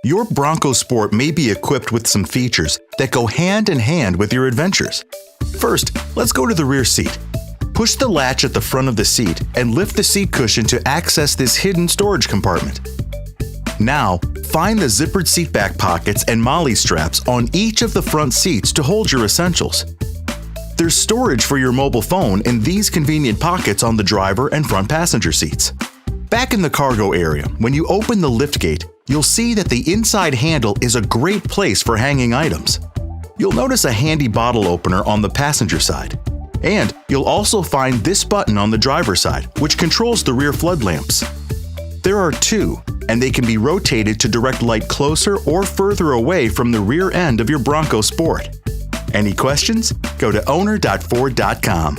Your Bronco Sport may be equipped with some features that go hand in hand with your adventures. First, let's go to the rear seat. Push the latch at the front of the seat and lift the seat cushion to access this hidden storage compartment. Now, find the zippered seatback pockets and MOLLE straps on each of the front seats to hold your essentials. There's storage for your mobile phone in these convenient pockets on the driver and front passenger seats. Back in the cargo area, when you open the liftgate, you'll see that the inside handle is a great place for hanging items. You'll notice a handy bottle opener on the passenger side. And you'll also find this button on the driver's side, which controls the rear flood lamps. There are two, and they can be rotated to direct light closer or further away from the rear end of your Bronco Sport. Any questions? Go to owner.ford.com.